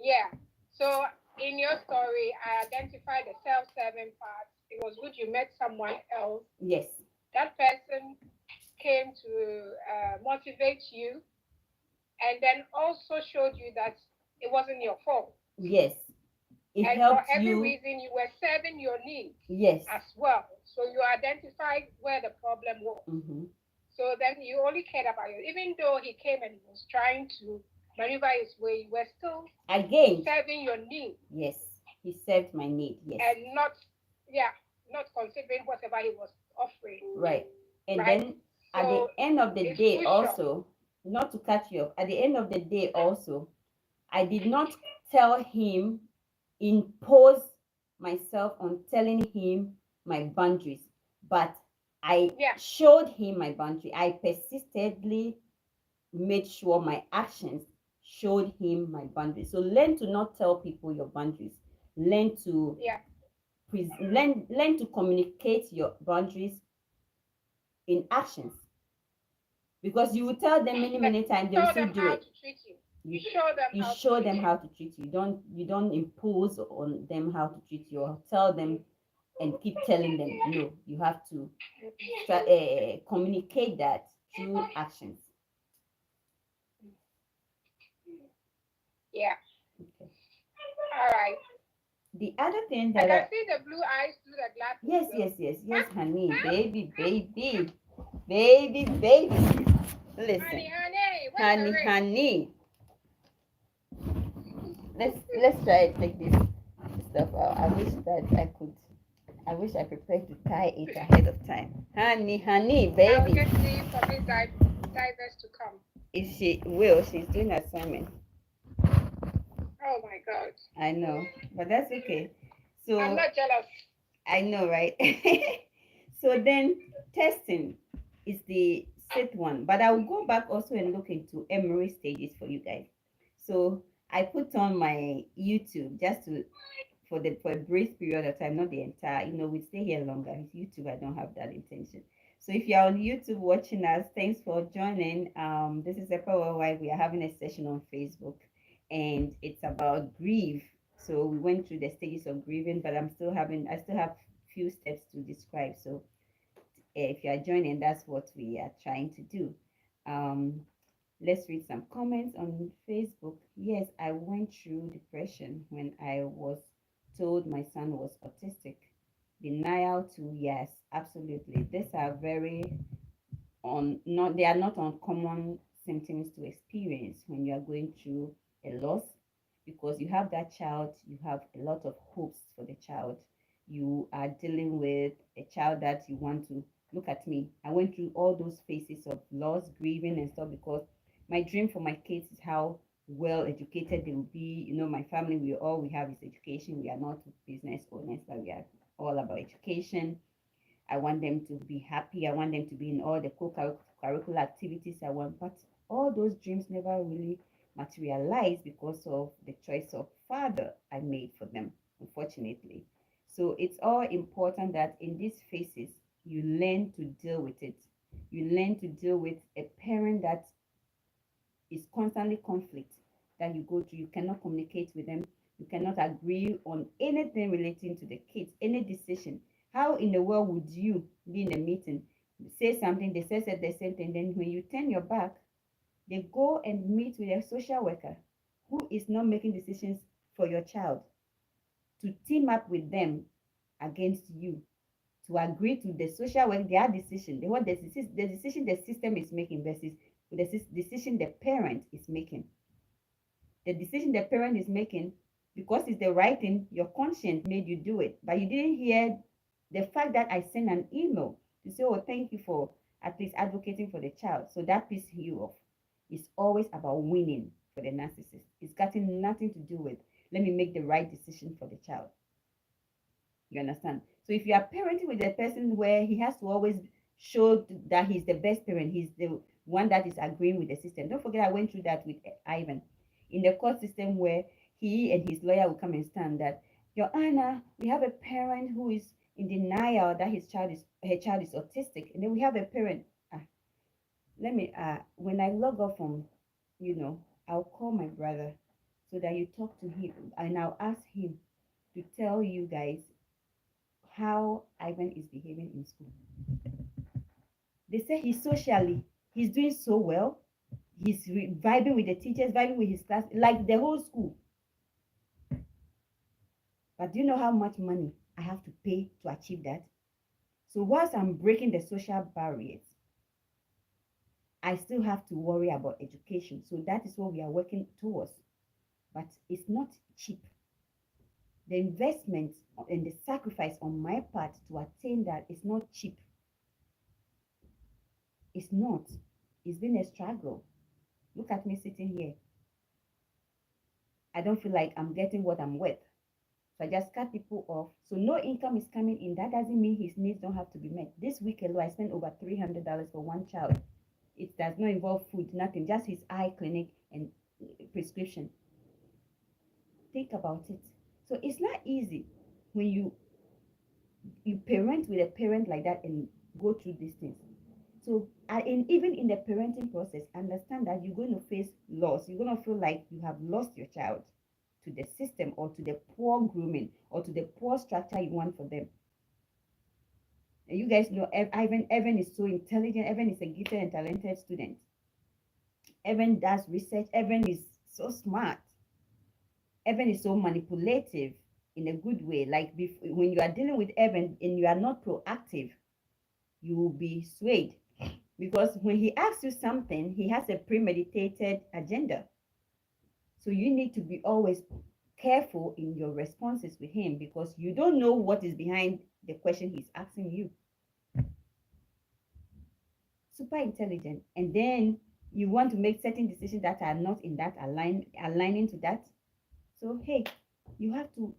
Yeah. So in your story, I identified the self-serving part. It was good you met someone else. Yes, That person came to motivate you, and then also showed you that it wasn't your fault. yes. It And for helped every you. reason, you were serving your needs Yes. as well. So you identified where the problem was. Mm-hmm. So then you only cared about you. Even though he came and was trying to maneuver his way, you were still Again, serving your needs yes, he served my need. Yes. and not, yeah, not considering whatever he was offering, Right. And right? then at the So end of the it's day, crucial. also, not to cut you off, at the end of the day, also, I did not tell him, impose myself on telling him my boundaries, but I Yeah, showed him my boundary. I persistently made sure my actions showed him my boundaries. So learn to not tell people your boundaries. Learn to yeah. learn to communicate your boundaries in actions, because you will tell them many Yes, many you times, they will show still them do how it. to treat you. You you show them you how to show treat them you. how to treat you. You don't impose on them how to treat you, or tell them and keep telling them. No, you have to communicate that through actions. Yeah. Okay. All right. The other thing I that can see the blue eyes through the glasses yes, though. yes, yes, yes, honey, baby, listen, Honey, honey, what's the honey, race? honey, let's try and take this stuff out. I wish I prepared to tie it ahead of time. Honey, I was baby. just waiting for Miss Divers to come. If she will, she's doing assignment. Oh my God. I know, but that's okay. I'm So not jealous. I know, right? So then testing is the set one, but I'll go back also and look into Emory stages for you guys. So I put on my YouTube just to for a brief period of time, not the entire. We stay here longer. It's YouTube. I don't have that intention. So if you're on YouTube watching us, thanks for joining. This is a power why we are having a session on Facebook, and it's about grief. So we went through the stages of grieving, but I still have few steps to describe. So if you are joining, that's what we are trying to do. Um, let's read some comments on Facebook. Yes, I went through depression when I was told my son was autistic. Denial to yes, absolutely. These are very on not they are not uncommon symptoms to experience when you are going through a loss, because you have that child, you have a lot of hopes for the child. You are dealing with a child that you want to look at me. I went through all those phases of loss, grieving, and stuff, because my dream for my kids is how well educated they will be. My family, we have is education. We are not business owners, but we are all about education. I want them to be happy. I want them to be in all the co-curricular activities I want. But all those dreams never really materialized because of the choice of father I made for them, unfortunately. So it's all important that in these phases, you learn to deal with it. You learn to deal with a parent that is constantly conflict that you go through. You cannot communicate with them. You cannot agree on anything relating to the kids, any decision. How in the world would you be in a meeting, say something, they say the same thing, then when you turn your back, they go and meet with a social worker who is not making decisions for your child, to team up with them against you, to agree to the social work, their decision, the decision the system is making versus the decision the parent is making. The decision the parent is making, because it's the right thing, your conscience made you do it, but you didn't hear the fact that I sent an email to say, oh, thank you for at least advocating for the child. So that pissed you off. It's always about winning for the narcissist. It's got nothing to do with, let me make the right decision for the child. You understand? So if you are parenting with a person where he has to always show that he's the best parent, he's the one that is agreeing with the system. Don't forget, I went through that with Ivan in the court system, where he and his lawyer will come and stand that, Your Honor, we have a parent who is in denial that her child is autistic, and then we have a parent. Let me when I log off from, I'll call my brother so that you talk to him, and I'll ask him to tell you guys how Ivan is behaving in school. They say he's doing so well. He's vibing with the teachers, vibing with his class, like the whole school. But do you know how much money I have to pay to achieve that? So whilst I'm breaking the social barriers, I still have to worry about education. So that is what we are working towards. But it's not cheap. The investment and the sacrifice on my part to attain that is not cheap. It's not. It's been a struggle. Look at me sitting here. I don't feel like I'm getting what I'm worth. So I just cut people off. So no income is coming in. That doesn't mean his needs don't have to be met. This week alone, I spent over $300 for one child. It does not involve food, nothing, just his eye clinic and prescription. Think about it. So it's not easy when you parent with a parent like that and go through these things. So even in the parenting process, understand that you're going to face loss. You're going to feel like you have lost your child to the system or to the poor grooming or to the poor structure you want for them. And you guys know Evan is so intelligent. Evan is a gifted and talented student. Evan does research. Evan is so smart. Evan is so manipulative in a good way. Like when you are dealing with Evan and you are not proactive, you will be swayed. Because when he asks you something, he has a premeditated agenda. So you need to be always careful in your responses with him because you don't know what is behind the question he's asking you. Super intelligent. And then you want to make certain decisions that are not in that aligning to that. So hey, you have to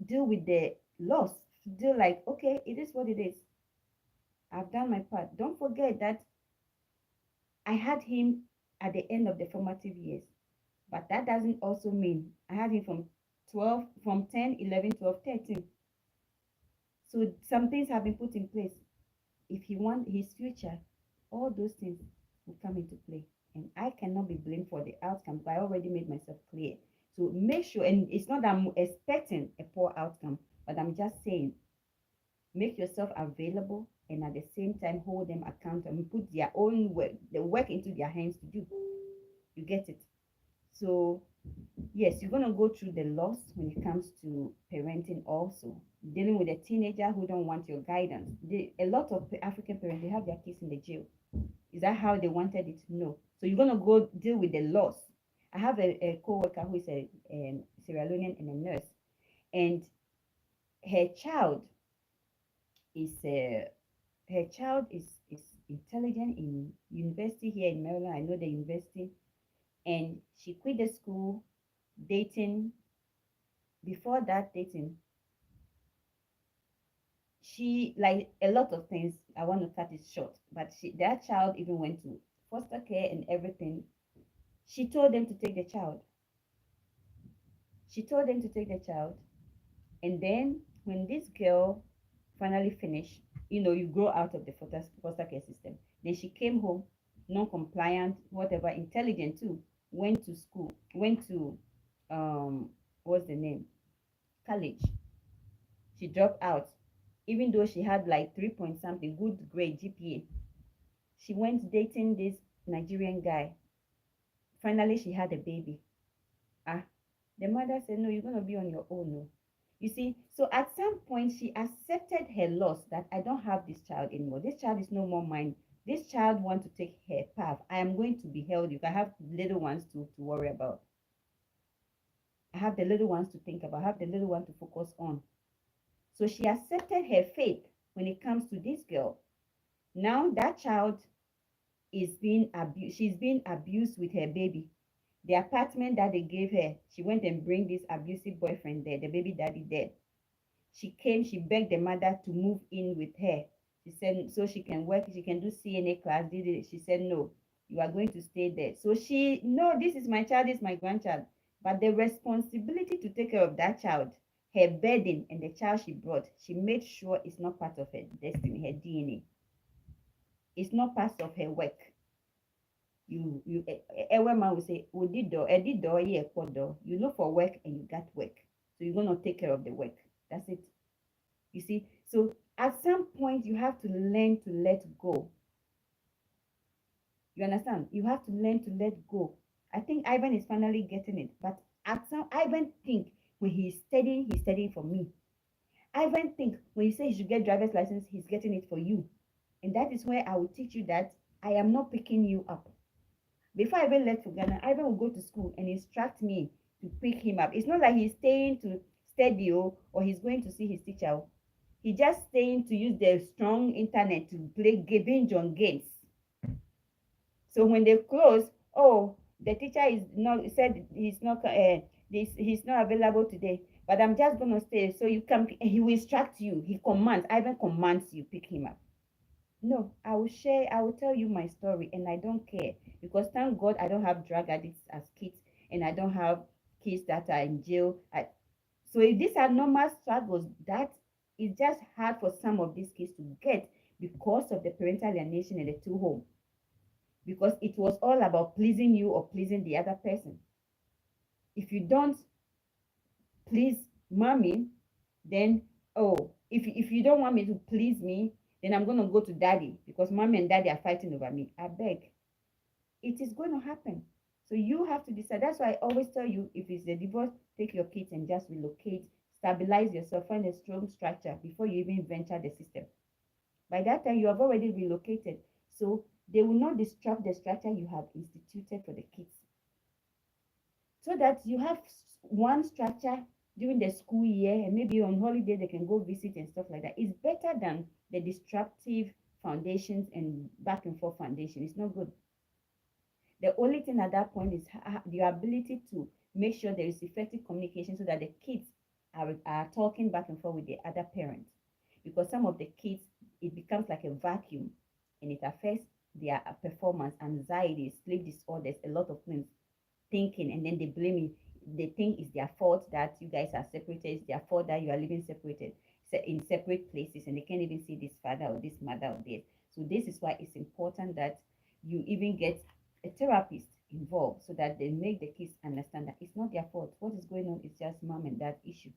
deal with the loss. Deal like, okay, it is what it is. I've done my part. Don't forget that I had him at the end of the formative years. But that doesn't also mean I had him from 10, 11, 12, 13. So some things have been put in place. If he wants his future, all those things will come into play. And I cannot be blamed for the outcome, but I already made myself clear. So make sure, and it's not that I'm expecting a poor outcome, but I'm just saying, make yourself available and at the same time hold them accountable and put their own work, the work into their hands to do. You get it? So yes, you're going to go through the loss when it comes to parenting also. Dealing with a teenager who don't want your guidance. A lot of African parents, they have their kids in the jail. Is that how they wanted it? No. So you're going to go deal with the loss. I have a co-worker who is a Sierra Leonean and a nurse. And her child is intelligent in university here in Maryland. I know the university. And she quit the school, dating. Before that dating, she, like a lot of things, I want to cut it short, but that child even went to foster care and everything. She told them to take the child. And then when this girl finally finished, you grow out of the foster care system. Then she came home, non-compliant, whatever, intelligent too, went to school, went to what's the name? College. She dropped out, even though she had like 3 point something, good grade GPA. She went dating this Nigerian guy. Finally, she had a baby. The mother said, no, you're going to be on your own. No. You see, so at some point, she accepted her loss that I don't have this child anymore. This child is no more mine. This child wants to take her path. I am going to be held. You can have little ones to worry about. I have the little ones to think about. I have the little one to focus on. So she accepted her fate when it comes to this girl. Now that child is being abused. She's being abused with her baby. The apartment that they gave her, she went and bring this abusive boyfriend there, the baby daddy there. She came, she begged the mother to move in with her. She said, so she can work, she can do CNA class. She said, no, you are going to stay there. So no, this is my child, this is my grandchild. But the responsibility to take care of that child, her burden, and the child she brought, she made sure it's not part of her destiny, her DNA. It's not part of her work. you a man will say, "Oh, did door, did door, yeah, door." You look for work and you got work, so you're gonna take care of the work. That's it. You see, so at some point you have to learn to let go. You understand? You have to learn to let go. I think Ivan is finally getting it, but at some Ivan think when he's studying for me. Ivan think when he says he should get driver's license, he's getting it for you. And that is where I will teach you that I am not picking you up. Before I even left for Ghana, Ivan will go to school and instruct me to pick him up. It's not like he's staying to study or he's going to see his teacher. He's just staying to use the strong internet to play binge on games. So when they close, oh, the teacher is not said he's not available today. But I'm just gonna stay. So you can he will instruct you. He commands. Ivan commands you pick him up. No, I will tell you my story and I don't care because thank God I don't have drug addicts as kids and I don't have kids that are in jail. So if these are normal struggles, that is just hard for some of these kids to get because of the parental alienation in the two home. Because it was all about pleasing you or pleasing the other person. If you don't please mommy, then oh, if you don't want me to please me, then I'm gonna go to daddy because mommy and daddy are fighting over me. I beg. It is going to happen. So you have to decide. That's why I always tell you if it's a divorce, take your kids and just relocate, stabilize yourself, find a strong structure before you even venture the system. By that time, you have already relocated. So they will not disrupt the structure you have instituted for the kids. So that you have one structure during the school year and maybe on holiday they can go visit and stuff like that. It's better than the disruptive foundations and back and forth foundation. It's not good. The only thing at that point is the ability to make sure there is effective communication so that the kids are talking back and forth with the other parents. Because some of the kids, it becomes like a vacuum and it affects their performance, anxiety, sleep disorders, a lot of things, thinking, and then they blame you. They think it's their fault that you guys are separated, it's their fault that you are living separated in separate places and they can't even see this father or this mother or this. So this is why it's important that you even get a therapist involved so that they make the kids understand that it's not their fault. What is going on is just mom and dad issue,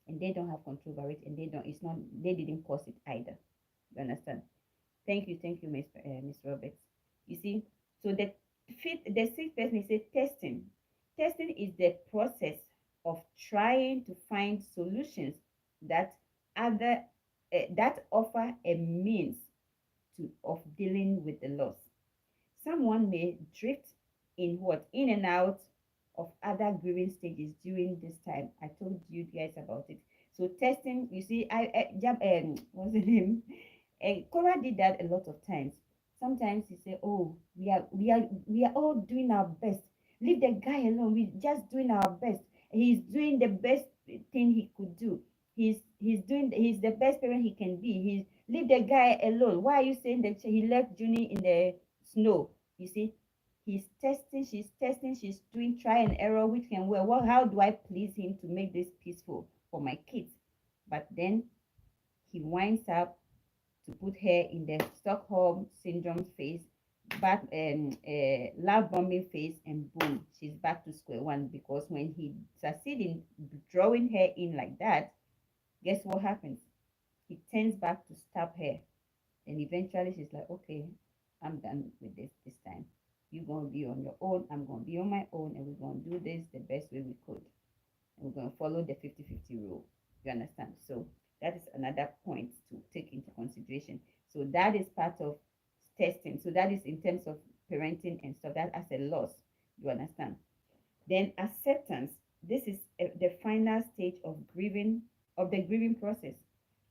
and they don't have control over it, and they don't. It's not. They didn't cause it either. You understand? Thank you, Miss Roberts. You see, so the sixth person is a testing. Testing is the process of trying to find solutions that other that offer a means of dealing with the loss. Someone may drift in and out of other grieving stages during this time. I told you guys about it. So testing, you see, what's the name? Cora did that a lot of times. Sometimes he say, "Oh, we are all doing our best. Leave the guy alone. We're just doing our best. He's doing the best thing he could do. He's the best parent he can be. He's leave the guy alone. Why are you saying that he left Junie in the snow?" You see, she's doing try and error, which can well, how do I please him to make this peaceful for my kids? But then he winds up to put her in the Stockholm syndrome phase, back love bombing phase, and boom, she's back to square one. Because when he succeeds in drawing her in like that, guess what happens? He turns back to stab her, and eventually she's like, "Okay, I'm done with this time. You're gonna be on your own, I'm gonna be on my own, and we're gonna do this the best way we could. And we're gonna follow the 50-50 rule." You understand? So that is another point to take into consideration. So that is part of testing. So that is in terms of parenting and stuff. That as a loss. You understand? Then acceptance. This is the final stage of grieving, of the grieving process.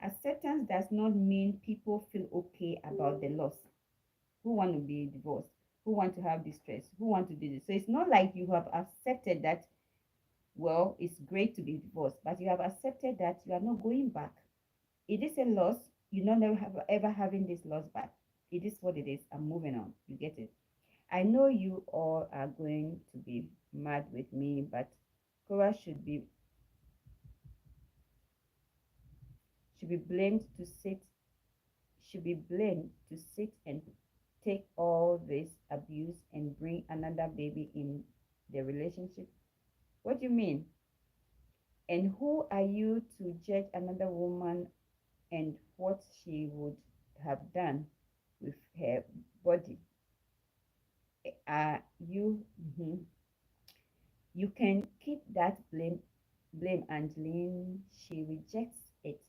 Acceptance does not mean people feel okay about the loss. Who want to be divorced? Who want to have distress? Who want to do this? So it's not like you have accepted that, well, it's great to be divorced, but you have accepted that you are not going back. It is a loss. You're not ever having this loss back. It is what it is. I'm moving on. You get it? I know you all are going to be mad with me, but Cora should be blamed to sit and take all this abuse and bring another baby in the relationship? What do you mean? And who are you to judge another woman and what she would have done with her body? You you can keep that blame, Angeline. She rejects it.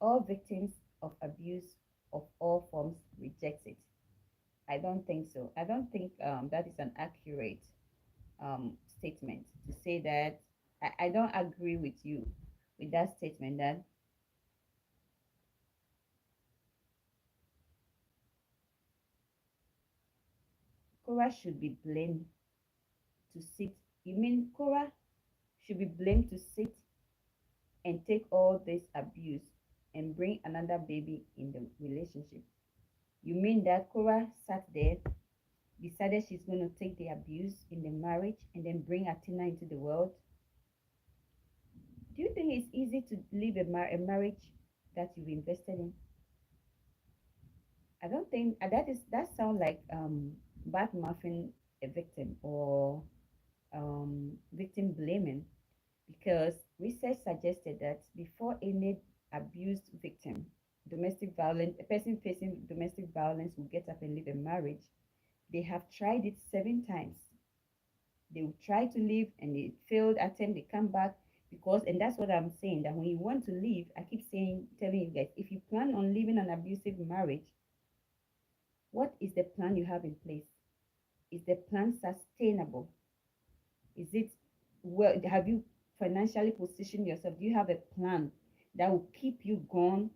All victims of abuse of all forms reject it. I don't think so. I don't think that is an accurate statement to say that. I don't agree with you with that statement that Cora should be blamed to sit. You mean Cora should be blamed to sit and take all this abuse and bring another baby in the relationship? You mean that Cora sat there, decided she's going to take the abuse in the marriage and then bring Atina into the world? Do you think it's easy to leave a marriage that you've invested in? I don't think that sounds like bad muffin a victim or victim blaming, because research suggested that before any abused victim, domestic violence, a person facing domestic violence will get up and leave a marriage, they have tried it 7 times. They will try to leave and they failed attempt, they come back because, and that's what I'm saying, that when you want to leave, I keep saying, telling you guys, if you plan on leaving an abusive marriage, what is the plan you have in place? Is the plan sustainable? Is it well? Have you financially positioned yourself? Do you have a plan that will keep you going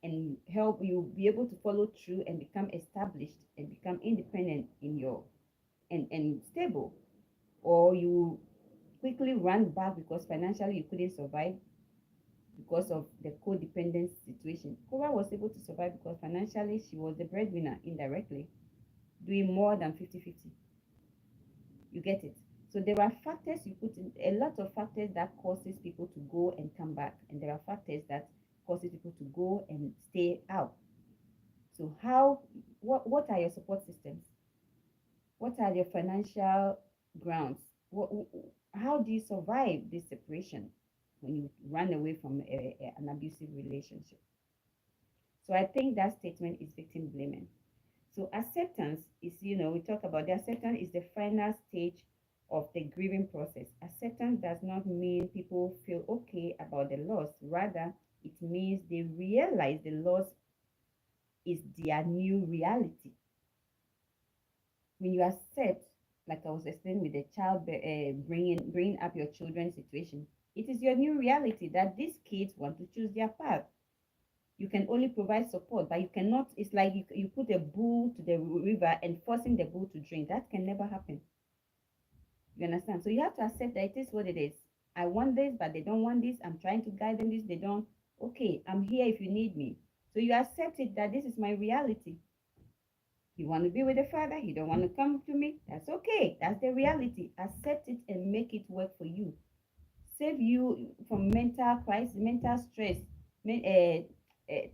and help you be able to follow through and become established and become independent in your and stable? Or you quickly run back because financially you couldn't survive because of the codependent situation? Cora was able to survive because financially she was the breadwinner indirectly, doing more than 50-50. You get it? So there are factors you put in, a lot of factors that causes people to go and come back, and there are factors that causes people to go and stay out. So what are your support systems? What are your financial grounds? How do you survive this separation when you run away from an abusive relationship? So I think that statement is victim blaming. So acceptance is, we talk about the acceptance is the final stage of the grieving process. Acceptance does not mean people feel okay about the loss. Rather, it means they realize the loss is their new reality. When you accept, like I was explaining with the child bringing up your children's situation, it is your new reality that these kids want to choose their path. You can only provide support, but you cannot. It's like you put a bull to the river and forcing the bull to drink. That can never happen. You understand? So you have to accept that it is what it is. I want this, but they don't want this. I'm trying to guide them this, they don't. Okay, I'm here if you need me. So you accept it that this is my reality. You want to be with the father, you don't want to come to me. That's okay. That's the reality. Accept it and make it work for you. Save you from mental crisis, mental stress,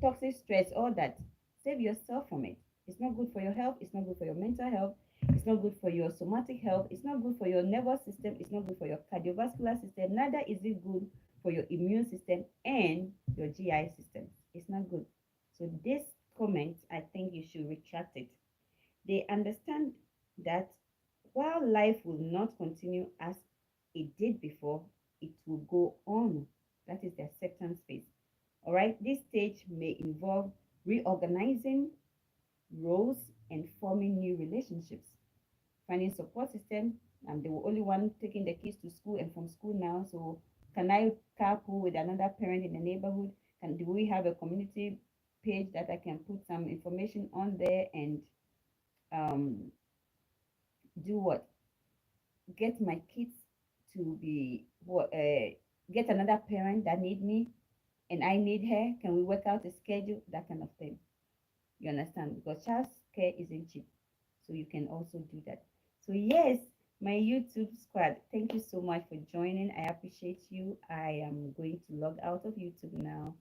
toxic stress, all that. Save yourself from it. It's not good for your health. It's not good for your mental health. It's not good for your somatic health. It's not good for your nervous system. It's not good for your cardiovascular system. Neither is it good for your immune system and your GI system. It's not good. So this comment, I think you should retract it. They understand that while life will not continue as it did before, it will go on. That is the acceptance phase. All right, this stage may involve reorganizing roles and forming new relationships, finding support system. They were only one taking the kids to school and from school now. So can I carpool with another parent in the neighborhood? Do we have a community page that I can put some information on there and um, do what? Get my kids to be what? Get another parent that need me and I need her. Can we work out a schedule? That kind of thing. You understand? Because child care isn't cheap. So you can also do that. So yes, my YouTube squad, thank you so much for joining. I appreciate you. I am going to log out of YouTube now.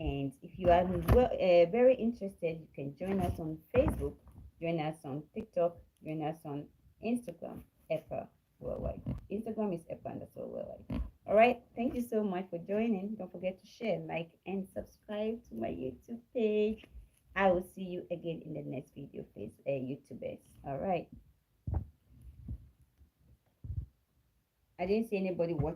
And if you are very interested, you can join us on Facebook. Join us on TikTok. Join us on Instagram, Epa Worldwide. Instagram is Epa_Worldwide. All right. Thank you so much for joining. Don't forget to share, like, and subscribe to my YouTube page. I will see you again in the next video, please, YouTubers. All right. I didn't see anybody watching.